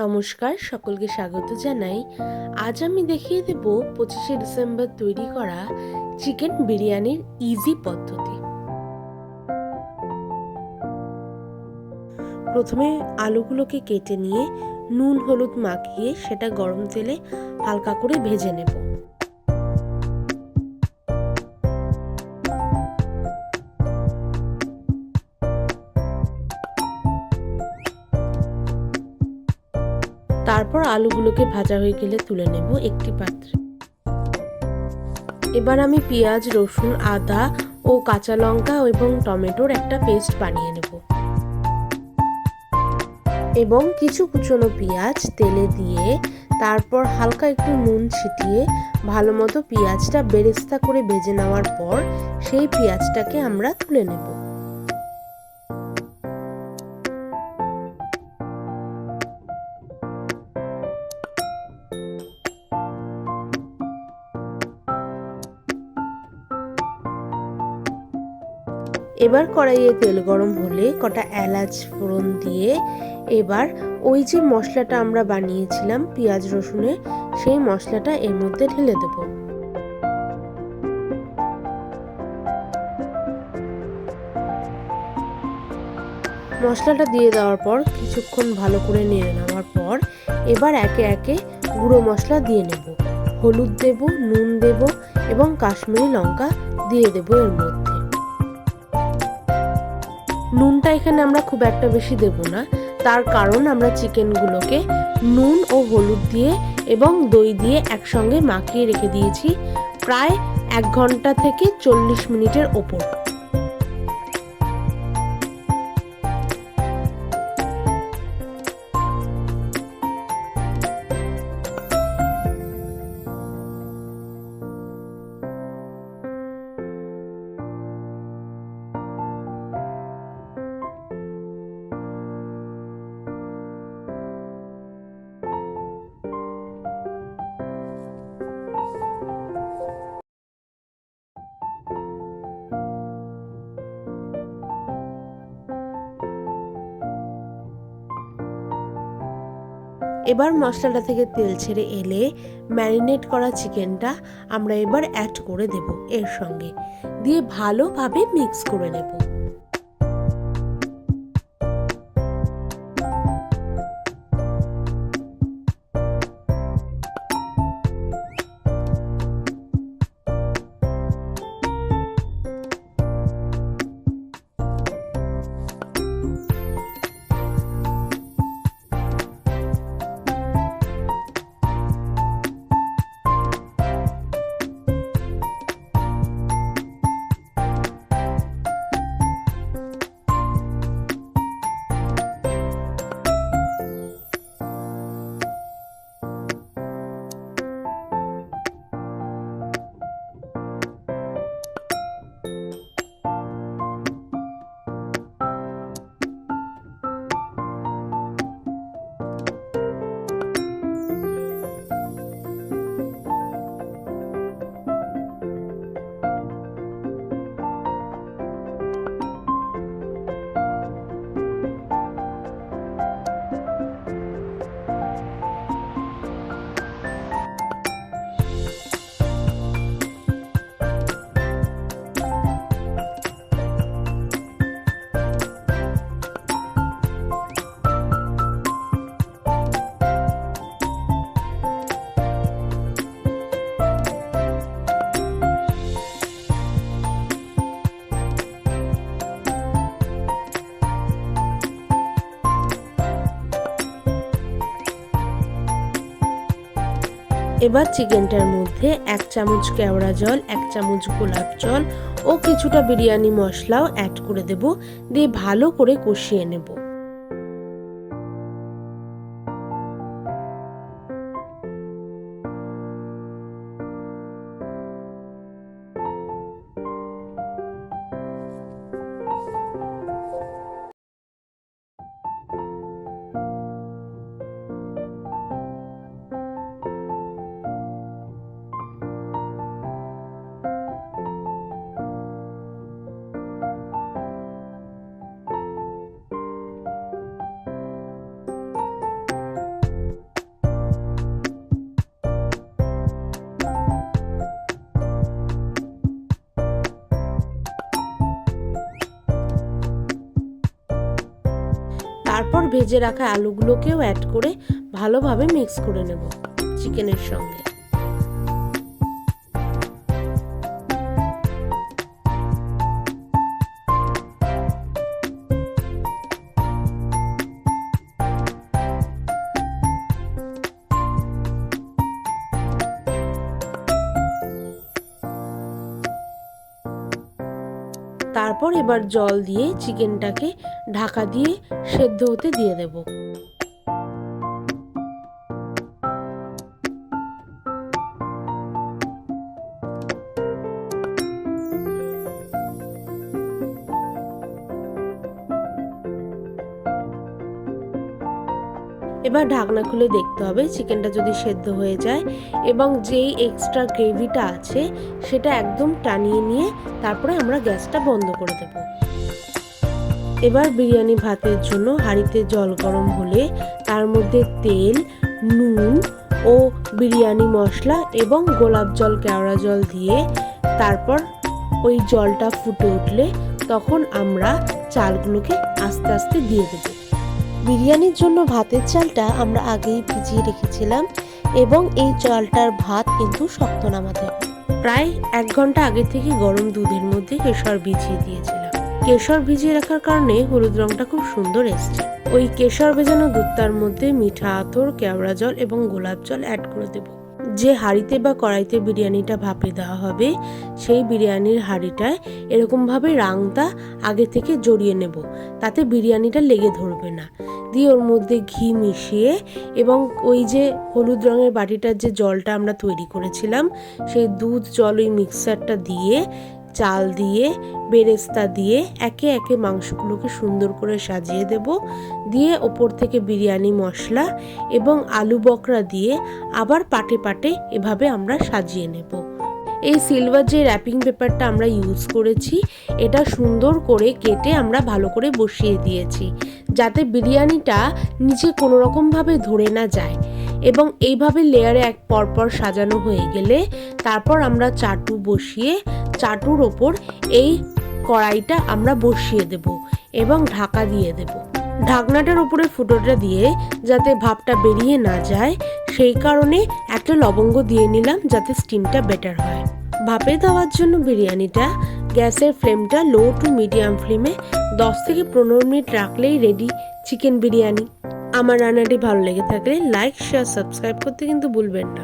নমস্কার, সকলকে স্বাগত জানাই। আজ আমি দেখিয়ে দেব 25শে ডিসেম্বর তৈরি করা চিকেন বিরিয়ানির ইজি পদ্ধতি। প্রথমে আলুগুলোকে কেটে নিয়ে নুন হলুদ মাখিয়ে সেটা গরম তেলে হালকা করে ভেজে নেব। তারপর আলুগুলোকে ভাজা হয়ে গেলে তুলে নেব একটি পাত্রে। এবার আমি পেঁয়াজ, রসুন, আদা ও কাঁচা লঙ্কা এবং টমেটোর একটা পেস্ট বানিয়ে নেব এবং কিছু কুচনো পেঁয়াজ তেলে দিয়ে তারপর হালকা একটু নুন ছিটিয়ে ভালো মতো পেঁয়াজটা বেরেস্তা করে ভেজে নেওয়ার পর সেই পেঁয়াজটাকে আমরা তুলে নেব। এবার কড়াইয়ে তেল গরম হলে কটা এলাচ ফোড়ন দিয়ে এবার ওই যে মশলাটা আমরা বানিয়েছিলাম পেঁয়াজ রসুনের, সেই মশলাটা এর মধ্যে ঢেলে দেব। মশলাটা দিয়ে দেওয়ার পর কিছুক্ষণ ভালো করে নেড়ে নেওয়ার পর এবার একে একে গুঁড়ো মশলা দিয়ে নেব। হলুদ দেব, নুন দেব এবং কাশ্মীরি লঙ্কা দিয়ে দেব এর মধ্যে। নুনটা এখানে আমরা খুব একটা বেশি দেব না, তার কারণ আমরা চিকেনগুলোকে নুন ও হলুদ দিয়ে এবং দই দিয়ে একসঙ্গে মাখিয়ে রেখে দিয়েছি প্রায় 1 ঘন্টা থেকে 40 মিনিটের ওপর। এবার মশলাটা থেকে তেল ছেড়ে এলে ম্যারিনেট করা চিকেনটা আমরা এবার অ্যাড করে দেব এর সঙ্গে, দিয়ে ভালোভাবে মিক্স করে নেব। এবার চিকেনটার মধ্যে 1 চামচ কেওড়া জল, 1 চামচ গোলাপ জল ও কিছুটা বিরিয়ানি মশলাও অ্যাড করে দেব, দিয়ে ভালো করে কষিয়ে নেব। ভেজে রাখা আলুগুলোকেও অ্যাড করে ভালোভাবে মিক্স করে নেব চিকেনের সঙ্গে। তারপর এবার জল দিয়ে চিকেনটাকে ঢাকা দিয়ে সেদ্ধ হতে দিয়ে দেব। এবার ঢাকনা খুলে দেখতে হবে চিকেনটা যদি সেদ্ধ হয়ে যায় এবং যেই এক্সট্রা গ্রেভিটা আছে সেটা একদম টানিয়ে নিয়ে তারপরে আমরা গ্যাসটা বন্ধ করে দেব। এবার বিরিয়ানি ভাতের জন্য হাঁড়িতে জল গরম হলে তার মধ্যে তেল, নুন ও বিরিয়ানি মশলা এবং গোলাপ জল, কেওড়া জল দিয়ে তারপর ওই জলটা ফুটে উঠলে তখন আমরা চালগুলোকে আস্তে আস্তে দিয়ে দেব। বিরিয়ানির জন্য ভাতের চালটা আমরা আগেই ভিজিয়ে রেখেছিলাম এবং এই চালটার ভাত কিন্তু শক্ত নামাতে হবে। প্রায় 1 ঘন্টা আগে থেকে গরম দুধের মধ্যে কেশর ভিজিয়ে দিয়েছিলাম। কেশর ভিজিয়ে রাখার কারণে হলুদ রংটা খুব সুন্দর এসছে। ওই কেশর ভেজানো দুধটার মধ্যে মিঠা আতর, কেওড়া জল এবং গোলাপ জল অ্যাড করে দেব। যে হাঁড়িতে বা কড়াইতে বিরিয়ানিটা ভাপে দেওয়া হবে সেই বিরিয়ানির হাঁড়িটায় এরকমভাবে রাংটা আগে থেকে জড়িয়ে নেব, তাতে বিরিয়ানিটা লেগে ধরবে না। দিয়ে ওর মধ্যে ঘি মিশিয়ে এবং ওই যে হলুদ রঙের বাটিটার যে জলটা আমরা তৈরি করেছিলাম সেই দুধ জল ওই মিক্সারটা দিয়ে, চাল দিয়ে, বেরেস্তা দিয়ে একে একে মাংসগুলোকে সুন্দর করে সাজিয়ে দেব। দিয়ে ওপর থেকে বিরিয়ানি মশলা এবং আলু বকরা দিয়ে আবার পাটে পাটে এভাবে আমরা সাজিয়ে নেব। এই সিলভার যে র্যাপিং পেপারটা আমরা ইউজ করেছি এটা সুন্দর করে কেটে আমরা ভালো করে বসিয়ে দিয়েছি যাতে বিরিয়ানিটা নিচে কোনো রকমভাবে ধরে না যায়। এবং এইভাবে লেয়ারে এক পরপর সাজানো হয়ে গেলে তারপর আমরা চাটু বসিয়ে চাটুর ওপর এই কড়াইটা আমরা বসিয়ে দেব এবং ঢাকা দিয়ে দেব। ঢাকনাটার উপরে ফুটোটা দিয়ে যাতে ভাপটা বেরিয়ে না যায় সেই কারণে একটা লবঙ্গ দিয়ে নিলাম যাতে স্টিমটা বেটার হয়। ভাপে দেওয়ার জন্য বিরিয়ানিটা গ্যাসের ফ্লেমটা লো টু মিডিয়াম ফ্লেমে 10 থেকে 15 মিনিট রাখলেই রেডি চিকেন বিরিয়ানি। আমার রান্নাটি ভালো লেগে থাকলে লাইক, শেয়ার, সাবস্ক্রাইব করতে কিন্তু ভুলবেন না।